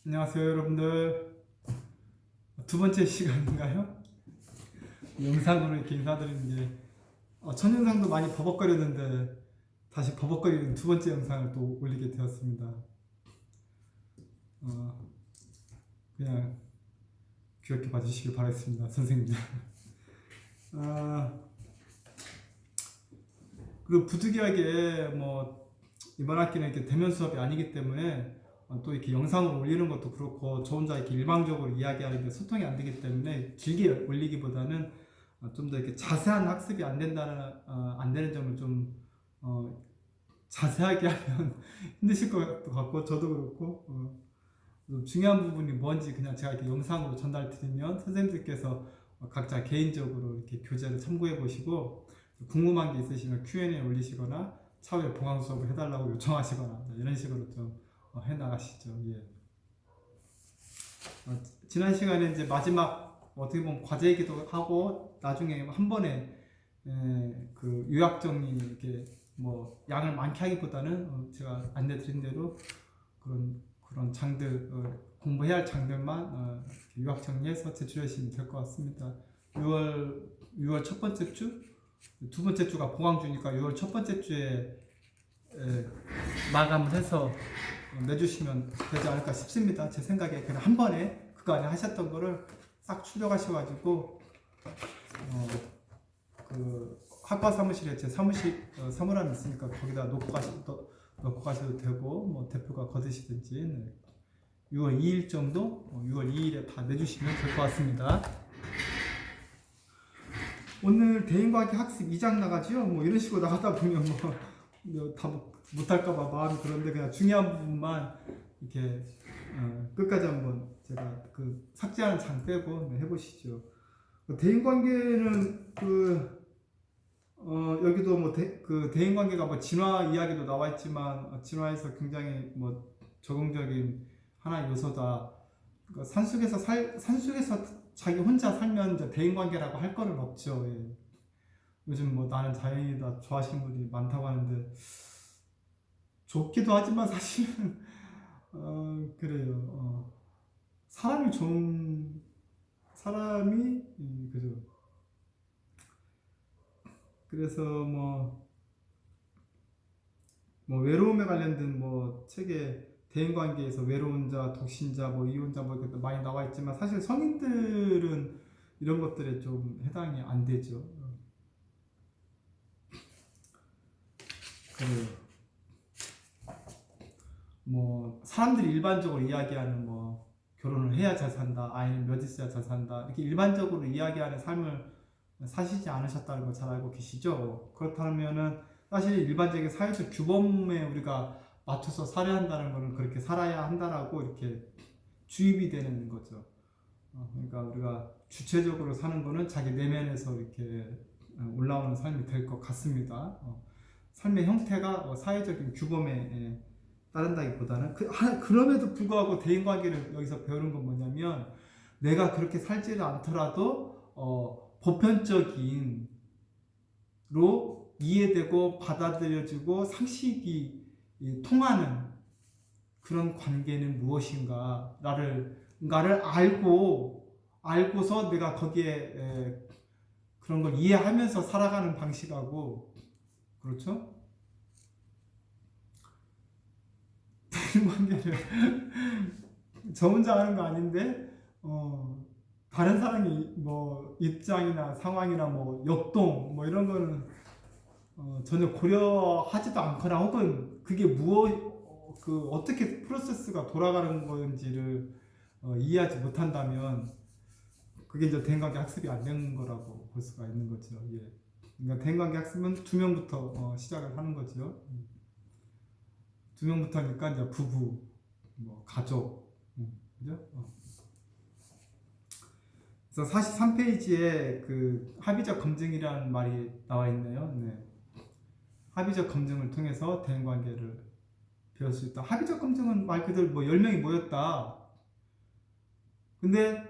안녕하세요 여러분들. 두 번째 시간인가요? 영상으로 이렇게 인사드리는 게 첫 영상도 많이 버벅거렸는데 다시 버벅거리는 두 번째 영상을 또 올리게 되었습니다. 그냥 귀엽게 봐주시길 바라겠습니다, 선생님들. 그리고 부득이하게 뭐 이번 학기는 이렇게 대면 수업이 아니기 때문에 또 이렇게 영상으로 올리는 것도 그렇고 저 혼자 이렇게 일방적으로 이야기하는데 소통이 안 되기 때문에 길게 올리기보다는 좀 더 이렇게 자세한 학습이 안 되는 점을 좀 자세하게 하면 힘드실 것 같고 저도 그렇고 중요한 부분이 뭔지 그냥 제가 이렇게 영상으로 전달 드리면 선생님들께서 각자 개인적으로 이렇게 교재를 참고해 보시고 궁금한 게 있으시면 Q&A 올리시거나 차후에 보강 수업을 해달라고 요청하시거나 이런 식으로 좀 해 나가시죠. 예. 지난 시간에 이제 마지막 어떻게 보면 과제이기도 하고 나중에 한 번에 그 요약 정리 이렇게 뭐 양을 많게 하기보다는 제가 안내 드린 대로 그런 장들 공부해야 할 장들만 요약 정리해서 제출하시면 될 것 같습니다. 6월 첫 번째 주, 두 번째 주가 보강주니까 6월 첫 번째 주에 마감을 해서 내주시면 되지 않을까 싶습니다. 제 생각에 그냥 한 번에 그거 안에 하셨던 거를 싹 출력하셔가지고 그 학과 사무실에 제 사무람이 있으니까 거기다 놓고 가셔도 되고 뭐 대표가 거두시든지 6월 2일 정도 6월 2일에 다 내주시면 될 것 같습니다. 오늘 대인과학의 학습 2장 나가지요. 뭐 이런 식으로 나가다 보면 뭐 다 못할까봐 마음이 그런데 그냥 중요한 부분만 이렇게 끝까지 한번 제가 그 삭제하는 장 빼고 해보시죠. 대인관계는 여기도 뭐 그 대인관계가 뭐 진화 이야기도 나와 있지만 진화에서 굉장히 뭐 적응적인 하나의 요소다. 그러니까 산속에서 자기 혼자 살면 이제 대인관계라고 할 거는 없죠. 예. 요즘 뭐 나는 자연이다 좋아하시는 분들이 많다고 하는데 좋기도 하지만 사실은 그래요. 사람이 그죠. 그래서 뭐 외로움에 관련된 뭐 책에 대인관계에서 외로운 자, 독신자, 뭐 이혼자 뭐 이렇게 많이 나와 있지만 사실 성인들은 이런 것들에 좀 해당이 안 되죠. 뭐 사람들이 일반적으로 이야기하는 뭐 결혼을 해야 잘 산다, 아이는 몇 있어야 잘 산다 이렇게 일반적으로 이야기하는 삶을 사시지 않으셨다는 거 잘 알고 계시죠? 그렇다면은 사실 일반적인 사회적 규범에 우리가 맞춰서 살아야 한다는 거는 그렇게 살아야 한다라고 이렇게 주입이 되는 거죠. 그러니까 우리가 주체적으로 사는 거는 자기 내면에서 이렇게 올라오는 삶이 될 것 같습니다. 삶의 형태가 사회적인 규범에 따른다기보다는 그럼에도 불구하고 대인관계를 여기서 배우는 건 뭐냐면 내가 그렇게 살지를 않더라도 보편적인로 이해되고 받아들여지고 상식이 통하는 그런 관계는 무엇인가를 알고서 내가 거기에 그런 걸 이해하면서 살아가는 방식하고 그렇죠? 관계를 저 혼자 하는 거 아닌데 다른 사람이 뭐 입장이나 상황이나 뭐 역동 뭐 이런 거는 전혀 고려하지도 않거나 혹은 그게 어떻게 프로세스가 돌아가는 건지를 이해하지 못한다면 그게 이제 대인관계 학습이 안 된 거라고 볼 수가 있는 거죠. 예. 그러니까 대인관계 학습은 2명부터 시작을 하는 거죠. 2명부터니까 이제 부부, 뭐 가족, 그죠? 그래서 43페이지에 그 합의적 검증이라는 말이 나와 있네요. 네. 합의적 검증을 통해서 대인관계를 배울 수 있다. 합의적 검증은 말 그대로 뭐 10명이 모였다. 근데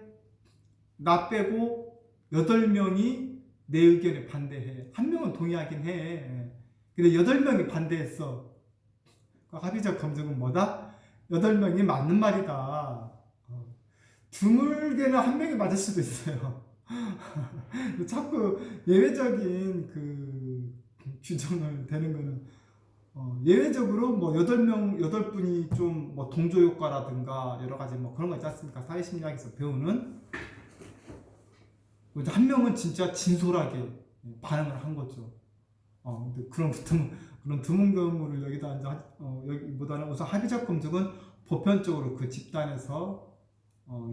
나 빼고 8명이 내 의견에 반대해. 한 명은 동의하긴 해. 근데 8명이 반대했어. 합의적 검증은 뭐다? 8명이 맞는 말이다. 드물게는 한 명이 맞을 수도 있어요. 자꾸 예외적인 그 규정을 되는 거는 예외적으로 뭐 8명, 8분이 좀 뭐 동조 효과라든가 여러 가지 뭐 그런 거 있지 않습니까? 사회심리학에서 배우는 한 명은 진짜 진솔하게 반응을 한 거죠. 근데 그런 드문 경우를 여기다 여기보다는 우선 합의적 검증은 보편적으로 그 집단에서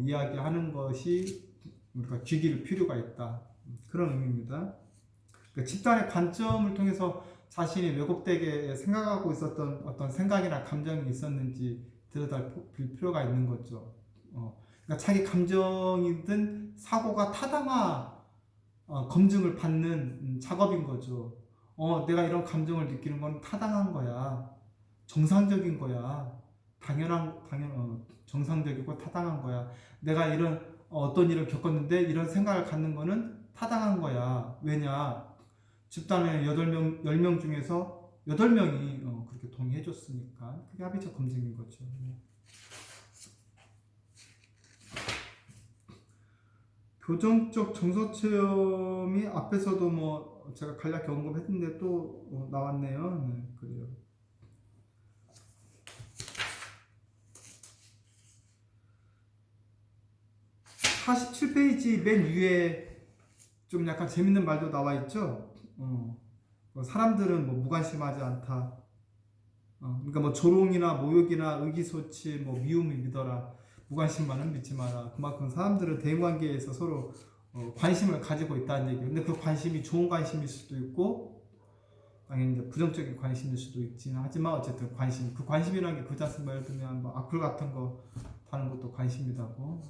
이야기하는 것이 우리가 귀기를 필요가 있다. 그런 의미입니다. 그러니까 집단의 관점을 통해서 자신이 왜곡되게 생각하고 있었던 어떤 생각이나 감정이 있었는지 들여다볼 필요가 있는 거죠. 그러니까 자기 감정이든 사고가 타당한 검증을 받는 작업인 거죠. 내가 이런 감정을 느끼는 건 타당한 거야. 정상적인 거야. 정상적이고 타당한 거야. 내가 이런 어떤 일을 겪었는데 이런 생각을 갖는 거는 타당한 거야. 왜냐? 집단의 8명, 10명 중에서 8명이 그렇게 동의해 줬으니까. 그게 합의적 검증인 거죠. 교정적 정서 체험이 앞에서도 뭐 제가 간략히 언급했는데 또 나왔네요. 네, 그래요. (47페이지) 맨 위에 좀 약간 재밌는 말도 나와 있죠. 사람들은 뭐 무관심하지 않다. 그러니까 뭐 조롱이나 모욕이나 의기소치, 뭐 미움을 믿어라. 무관심만은 믿지 마라. 그만큼 사람들은 대인관계에서 서로 관심을 가지고 있다는 얘기예요. 근데 그 관심이 좋은 관심일 수도 있고 당연히 이제 부정적인 관심일 수도 있지는 하지만 어쨌든 그 관심이라는 게 그지 않습니까? 예를 들면 뭐 악플 같은 거 다는 것도 관심이라고.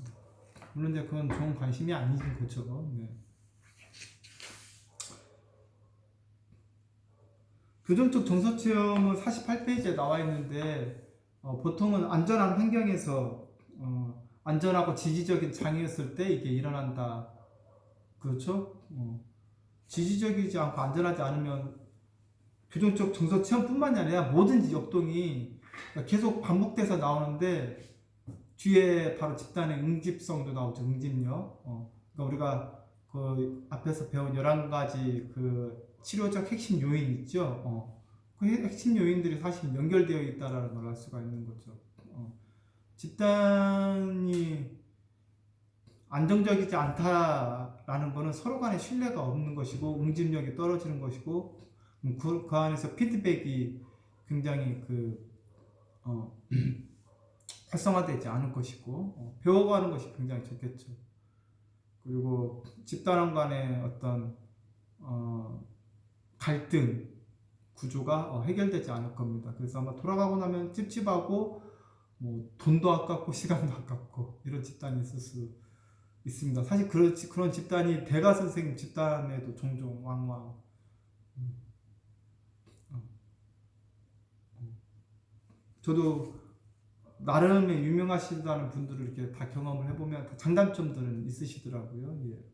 물론 이제 그건 좋은 관심이 아닌 거죠. 네. 교정적 정서 체험은 48페이지에 나와 있는데 보통은 안전한 환경에서 안전하고 지지적인 장애였을 때 이게 일어난다. 그렇죠? 지지적이지 않고 안전하지 않으면 교정적 정서 체험뿐만이 아니라 뭐든지 역동이 계속 반복돼서 나오는데 뒤에 바로 집단의 응집성도 나오죠. 응집력. 그러니까 우리가 그 앞에서 배운 11가지 그 치료적 핵심 요인 있죠. 그 핵심 요인들이 사실 연결되어 있다라는 걸 알 수가 있는 거죠. 집단이 안정적이지 않다라는 것은 서로 간에 신뢰가 없는 것이고 응집력이 떨어지는 것이고 그 안에서 피드백이 굉장히 활성화되지 않을 것이고 배워가는 것이 굉장히 좋겠죠. 그리고 집단 간의 어떤 갈등 구조가 해결되지 않을 겁니다. 그래서 아마 돌아가고 나면 찝찝하고 뭐 돈도 아깝고 시간도 아깝고 이런 집단이 있을 수 있습니다. 사실 그런 집단이 대가 선생님 집단에도 종종 왕왕 저도 나름의 유명하시다는 분들을 이렇게 다 경험을 해보면 다 장단점들은 있으시더라고요. 예.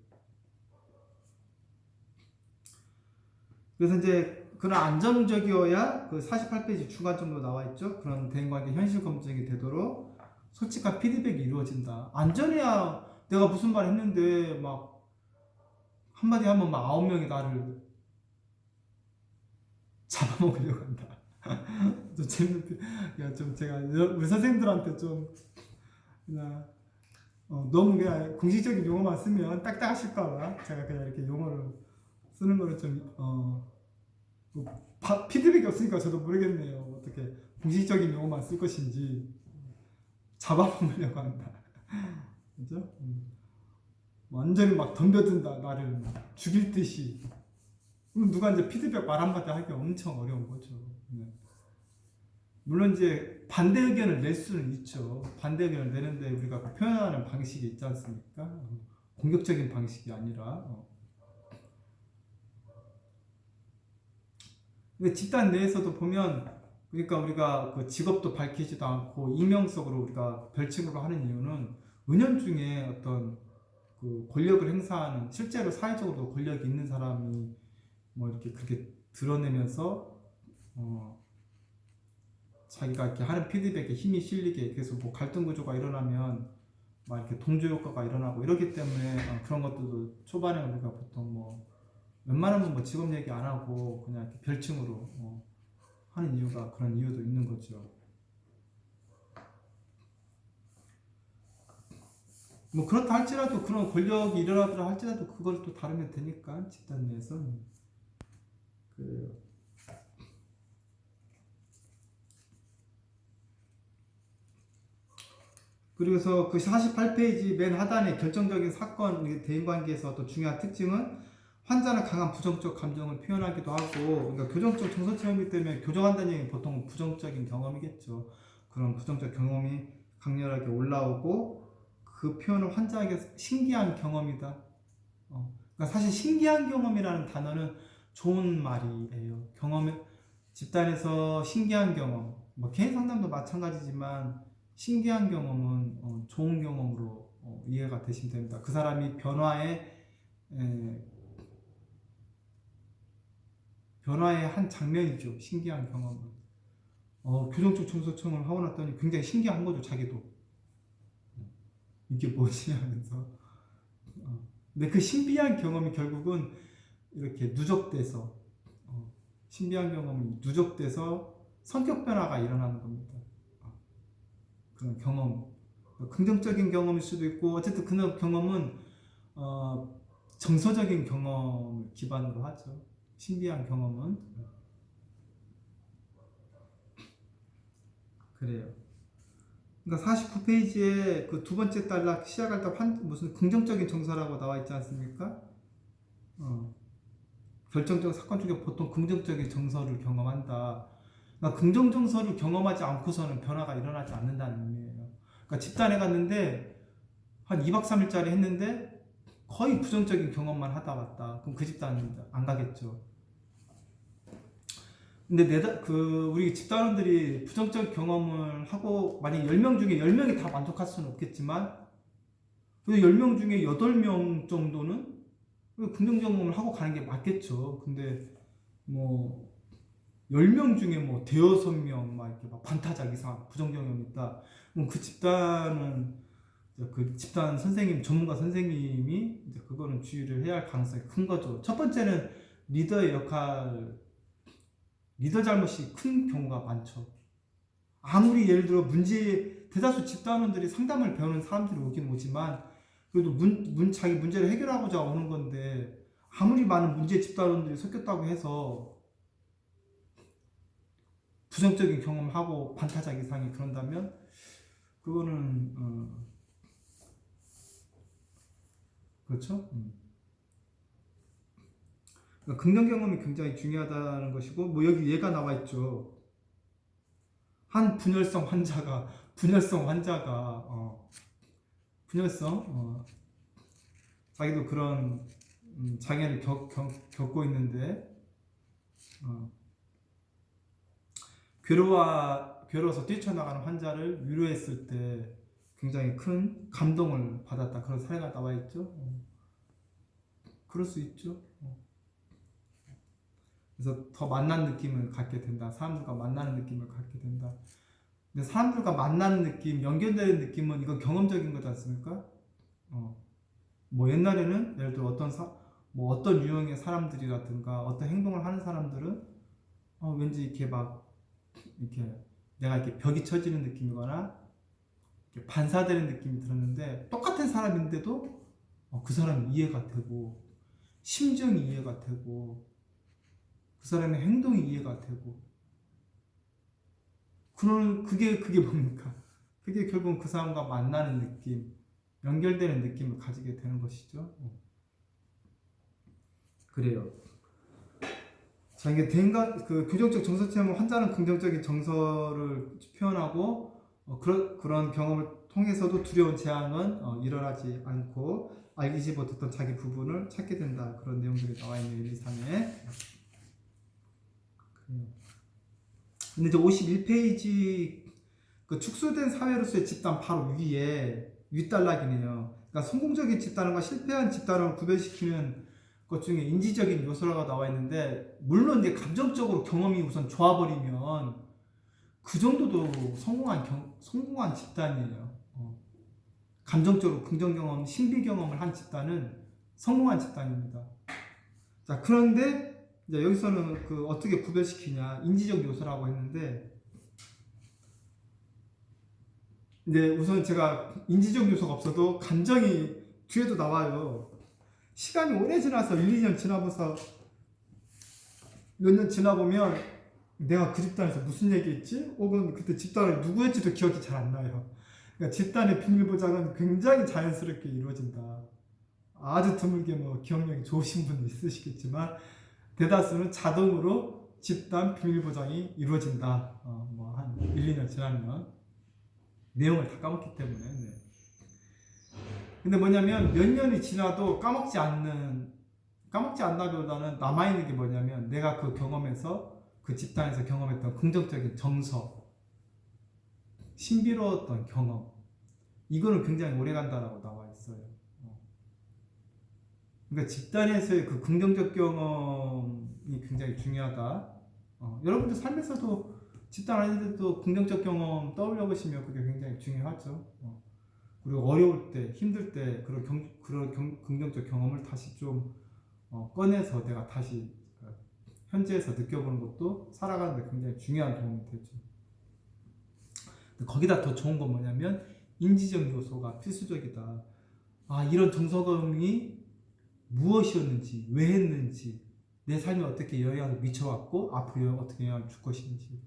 그래서 이제 그런 안정적이어야 그 48페이지 중간점도 나와 있죠. 그런 대인관계 현실 검증이 되도록 솔직한 피드백이 이루어진다. 안전해야 내가 무슨 말 했는데 막 한마디 하면 막 9명이 나를 잡아먹으려고 한다. 좀 재밌는, 좀 제가 우리 선생님들한테 좀 그냥 너무 그냥 공식적인 용어만 쓰면 딱딱하실까봐 제가 그냥 이렇게 용어를 쓰는 거를 좀 피드백이 없으니까 저도 모르겠네요. 어떻게 공식적인 용어만 쓸 것인지. 잡아먹으려고 한다. 그죠? 완전히 막 덤벼든다. 나를 죽일 듯이. 그럼 누가 이제 피드백 말 한마디 하기 엄청 어려운 거죠. 네. 물론 이제 반대 의견을 낼 수는 있죠. 반대 의견을 내는데 우리가 표현하는 방식이 있지 않습니까? 공격적인 방식이 아니라. 근데 집단 내에서도 보면 그러니까 우리가 그 직업도 밝히지도 않고 익명성으로 우리가 별칭으로 하는 이유는 은연중에 어떤 그 권력을 행사하는 실제로 사회적으로 권력이 있는 사람이 뭐 이렇게 그렇게 드러내면서 자기가 이렇게 하는 피드백에 힘이 실리게, 그래서 뭐 갈등 구조가 일어나면 막 이렇게 동조 효과가 일어나고 이러기 때문에 그런 것들도 초반에 우리가 보통 뭐 웬만하면 뭐 직업 얘기 안 하고 그냥 이렇게 별칭으로 하는 이유가 그런 이유도 있는 거죠. 뭐 그렇다 할지라도, 그런 권력이 일어나더라 할지라도 그걸 또 다루면 되니까 집단 내에서. 그래요. 그래서 그 48페이지 맨 하단에 결정적인 사건 대인관계에서 또 중요한 특징은 환자는 강한 부정적 감정을 표현하기도 하고, 그러니까 교정적 정서 체험이기 때문에 교정한다는 얘기는 보통 부정적인 경험이겠죠. 그런 부정적 경험이 강렬하게 올라오고 그 표현은 환자에게 신기한 경험이다. 그러니까 사실 신기한 경험이라는 단어는 좋은 말이에요. 집단에서 신기한 경험, 뭐 개인 상담도 마찬가지지만 신기한 경험은 좋은 경험으로 이해가 되시면 됩니다. 그 사람이 변화의 한 장면이죠. 신기한 경험은. 교정적 청소청을 하고 났더니 굉장히 신기한 거죠. 자기도. 이게 뭐지 하면서. 근데 그 신비한 경험이 결국은 이렇게 누적돼서 신비한 경험이 누적돼서 성격 변화가 일어나는 겁니다. 그런 경험, 긍정적인 경험일 수도 있고, 어쨌든 그런 경험은 정서적인 경험을 기반으로 하죠. 신비한 경험은. 그래요. 그러니까 49페이지에 그 두 번째 단락 시작할 때 무슨 긍정적인 정서라고 나와 있지 않습니까? 결정적 사건 중에 보통 긍정적인 정서를 경험한다. 그러니까 긍정 정서를 경험하지 않고서는 변화가 일어나지 않는다는 의미예요. 그러니까 집단에 갔는데 한 2박 3일짜리 했는데 거의 부정적인 경험만 하다 왔다. 그럼 그 집단은 안 가겠죠. 근데 우리 집단원들이 부정적 경험을 하고 만약 10명 중에 10명이 다 만족할 수는 없겠지만 10명 중에 8명 정도는 긍정 경험을 하고 가는 게 맞겠죠. 근데 뭐 10명 중에 뭐 대여섯 명 막 이렇게 막 반타작 이상 부정 경험이 있다. 그럼 그 집단은 그 집단 선생님, 전문가 선생님이 이제 그거는 주의를 해야 할 가능성이 큰 거죠. 첫 번째는 리더의 역할, 리더 잘못이 큰 경우가 많죠. 아무리 예를 들어 대다수 집단원들이 상담을 배우는 사람들이 오긴 오지만 그래도 자기 문제를 해결하고자 오는 건데 아무리 많은 문제 집단원들이 섞였다고 해서 부정적인 경험을 하고 반타작 이상이 그런다면 그거는 그렇죠. 그러니까 긍정 경험이 굉장히 중요하다는 것이고, 뭐 여기 얘가 나와 있죠. 한 분열성 환자가 자기도 그런 장애를 겪고 있는데 괴로워서 뛰쳐나가는 환자를 위로했을 때 굉장히 큰 감동을 받았다. 그런 사례가 나와 있죠. 그럴 수 있죠. 그래서 더 만난 느낌을 갖게 된다. 사람들과 만나는 느낌을 갖게 된다. 근데 사람들과 만나는 느낌, 연결되는 느낌은 이건 경험적인 거지 않습니까? 뭐 옛날에는 예를 들어 어떤 유형의 사람들이라든가 어떤 행동을 하는 사람들은 왠지 이렇게 막 이렇게 내가 이렇게 벽이 쳐지는 느낌이거나 이렇게 반사되는 느낌이 들었는데 똑같은 사람인데도 그 사람이 이해가 되고 심정이 이해가 되고 그 사람의 행동이 이해가 되고 그게 뭡니까? 그게 결국 그 사람과 만나는 느낌, 연결되는 느낌을 가지게 되는 것이죠. 그래요. 자, 이게 그 교정적 정서 체험은 환자는 긍정적인 정서를 표현하고 그런 경험을 통해서도 두려운 재앙은 일어나지 않고 알기지 못했던 자기 부분을 찾게 된다. 그런 내용들이 나와 있는 1, 2, 3에. 근데 이제 51페이지 그 축소된 사회로서의 집단 바로 위에 윗단락이네요. 그러니까 성공적인 집단과 실패한 집단을 구별시키는 것 중에 인지적인 요소라고 나와 있는데, 물론 이제 감정적으로 경험이 우선 좋아버리면 그 정도도 성공한 집단이에요. 감정적으로 긍정 경험, 신비 경험을 한 집단은 성공한 집단입니다. 자, 그런데 이제 여기서는 그 어떻게 구별시키냐, 인지적 요소라고 했는데, 이제 우선 제가 인지적 요소가 없어도 감정이 뒤에도 나와요. 시간이 오래 지나서 1, 2년 지나면서 몇 년 지나보면 내가 그 집단에서 무슨 얘기했지? 혹은 그때 집단이 누구였지도 기억이 잘 안 나요. 그러니까 집단의 비밀 보장은 굉장히 자연스럽게 이루어진다. 아주 드물게 뭐 기억력이 좋으신 분도 있으시겠지만 대다수는 자동으로 집단 비밀 보장이 이루어진다. 뭐 한 1, 2년 지나면 내용을 다 까먹기 때문에. 네. 근데 뭐냐면 몇 년이 지나도 까먹지 않나보다는 남아있는 게 뭐냐면 내가 그 경험에서 그 집단에서 경험했던 긍정적인 정서, 신비로웠던 경험, 이거는 굉장히 오래 간다라고 나와 있어요. 그러니까 집단에서의 그 긍정적 경험이 굉장히 중요하다. 여러분들 삶에서도 집단 아이들도 긍정적 경험 떠올려 보시면 그게 굉장히 중요하죠. 그리고 어려울 때, 힘들 때 그런 긍정적 경험을 다시 좀 꺼내서 내가 다시 현재에서 느껴보는 것도 살아가는 데 굉장히 중요한 도움이 되죠. 거기다 더 좋은 건 뭐냐면 인지적 요소가 필수적이다. 이런 정서감이 무엇이었는지, 왜 했는지, 내 삶에 어떻게 영향을 미쳐왔고 앞으로 어떻게 영향을 줄 것인지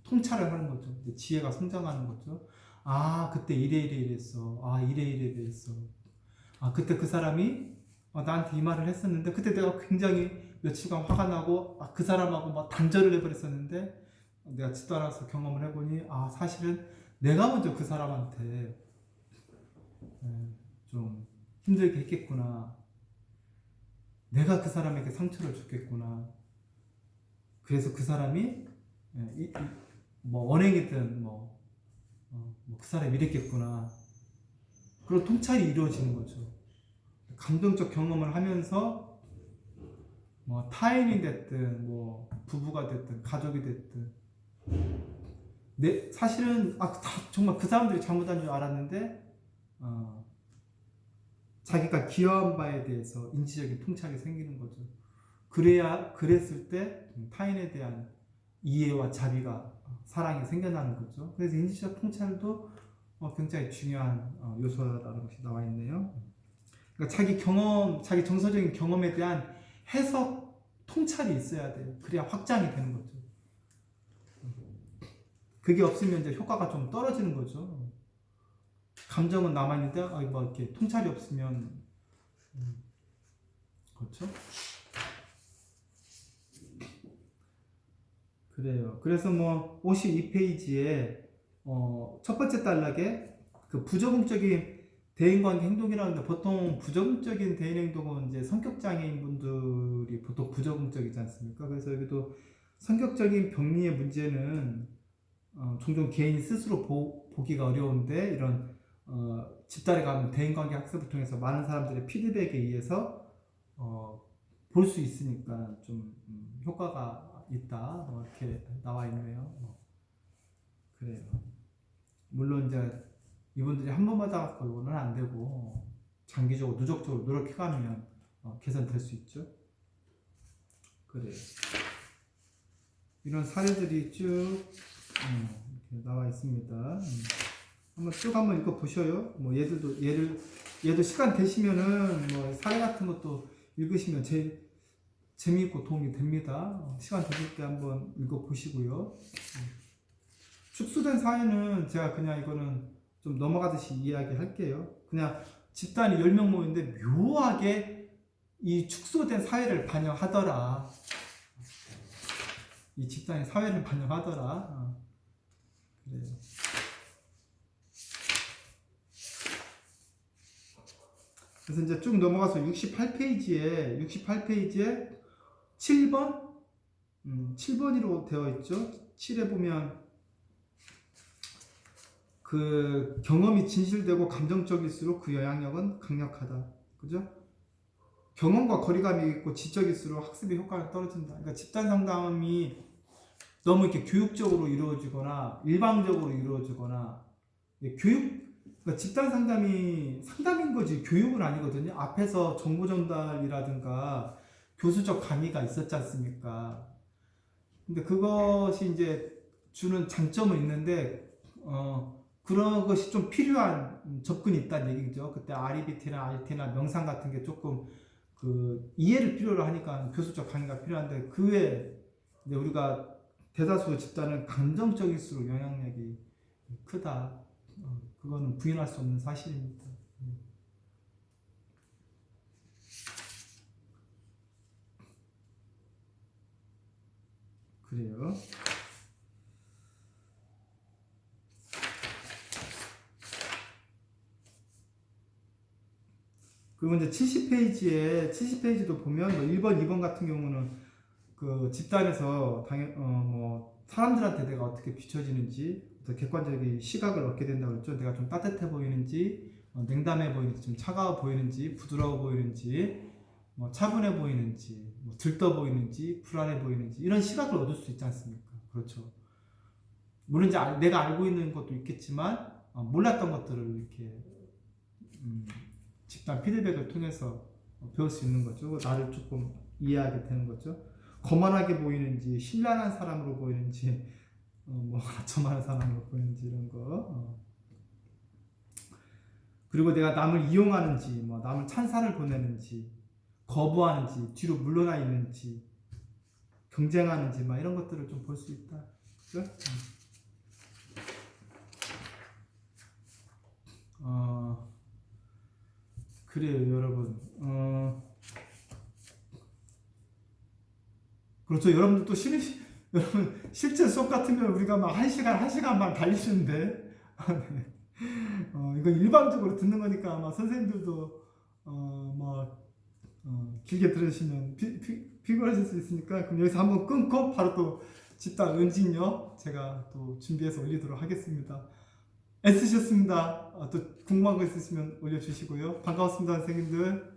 통찰을 하는 거죠. 지혜가 성장하는 거죠. 그때 이랬어. 이랬어. 그때 그 사람이 나한테 이 말을 했었는데 그때 내가 굉장히 며칠간 화가 나고 그 사람하고 막 단절을 해버렸었는데 내가 집단와서 경험을 해보니 사실은 내가 먼저 그 사람한테 좀 힘들게 했겠구나. 내가 그 사람에게 상처를 줬겠구나. 그래서 그 사람이 뭐 언행이든 그 사람이 이랬겠구나. 그런 통찰이 이루어지는 거죠. 감정적 경험을 하면서 뭐 타인이 됐든 뭐 부부가 됐든 가족이 됐든 사실은 다 정말 그 사람들이 잘못한 줄 알았는데 자기가 기여한 바에 대해서 인지적인 통찰이 생기는 거죠. 그랬을 때 타인에 대한 이해와 자비가 사랑이 생겨나는 거죠. 그래서 인지적 통찰도 굉장히 중요한 요소라는 것이 나와 있네요. 그러니까 자기 정서적인 경험에 대한 해석, 통찰이 있어야 돼요. 그래야 확장이 되는 거죠. 그게 없으면 이제 효과가 좀 떨어지는 거죠. 감정은 남아있는데 뭐 이렇게 통찰이 없으면 그렇죠? 그래요. 그래서 뭐 52페이지에 첫 번째 단락에 그 부적응적인 대인관계 행동이라는데 보통 부적응적인 대인 행동은 이제 성격 장애인 분들이 보통 부적응적이지 않습니까? 그래서 여기도 성격적인 병리의 문제는 종종 개인 스스로 보기가 어려운데 이런 집단에 가면 대인관계 학습을 통해서 많은 사람들의 피드백에 의해서 볼 수 있으니까 좀 효과가 있다 이렇게 나와 있네요. 그래요. 물론 이제 이분들이 한 번 받아갖고는 안 되고 장기적으로 누적적으로 노력해가면 개선될 수 있죠. 그래요. 이런 사례들이 쭉 이렇게 나와 있습니다. 한번 쭉 한번 읽어 보셔요. 뭐 얘도 시간 되시면은 뭐 사례 같은 것도 읽으시면 재미있고 도움이 됩니다. 시간 되실 때 한번 읽어 보시고요. 축소된 사회는 제가 그냥 이거는 좀 넘어가듯이 이야기할게요. 그냥 집단이 10명 모였는데 묘하게 이 축소된 사회를 반영하더라. 이 집단이 사회를 반영하더라. 그래요. 그래서 이제 쭉 넘어가서 68페이지에 7번으로 되어 있죠. 7에 보면 그 경험이 진실되고 감정적일수록 그 영향력은 강력하다. 그죠? 경험과 거리감이 있고 지적일수록 학습의 효과가 떨어진다. 그러니까 집단 상담이 너무 이렇게 교육적으로 이루어지거나 일방적으로 이루어지거나 그러니까 집단 상담이 상담인 거지 교육은 아니거든요. 앞에서 정보 전달이라든가 교수적 강의가 있었지 않습니까? 근데 그것이 이제 주는 장점은 있는데 그런 것이 좀 필요한 접근이 있다는 얘기죠. 그때 REBT나 RT나 명상 같은 게 조금 그 이해를 필요로 하니까 교수적 강의가 필요한데 그 외에 이제 우리가 대다수 집단은 감정적일수록 영향력이 크다. 그거는 부인할 수 없는 사실입니다. 그래요. 그리고 이제 70페이지도 보면 뭐 1번, 2번 같은 경우는 그 집단에서 뭐 사람들한테 내가 어떻게 비춰지는지 어떤 객관적인 시각을 얻게 된다고 했죠. 내가 좀 따뜻해 보이는지 냉담해 보이는지 좀 차가워 보이는지 부드러워 보이는지 뭐 차분해 보이는지 뭐 들떠 보이는지 불안해 보이는지 이런 시각을 얻을 수 있지 않습니까? 그렇죠. 물론 이제 내가 알고 있는 것도 있겠지만 몰랐던 것들을 이렇게 집단 피드백을 통해서 배울 수 있는 거죠. 나를 조금 이해하게 되는 거죠. 거만하게 보이는지 신랄한 사람으로 보이는지 뭐 하찮은 사람으로 보이는지 이런 거 그리고 내가 남을 이용하는지 뭐 남을 찬사를 보내는지 거부하는지 뒤로 물러나 있는지 경쟁하는지 막 이런 것들을 좀 볼 수 있다. 그죠? 그래요 여러분. 그렇죠. 여러분들 또 여러분 실제 수업 같으면 우리가 막 1시간만 달리시는데 네. 이건 일반적으로 듣는 거니까 아마 선생님들도 길게 들으시면 피곤하실 수 있으니까 그럼 여기서 한번 끊고 바로 또 집단 응징력 제가 또 준비해서 올리도록 하겠습니다. 애쓰셨습니다. 또 궁금한 거 있으시면 올려주시고요. 반가웠습니다, 선생님들.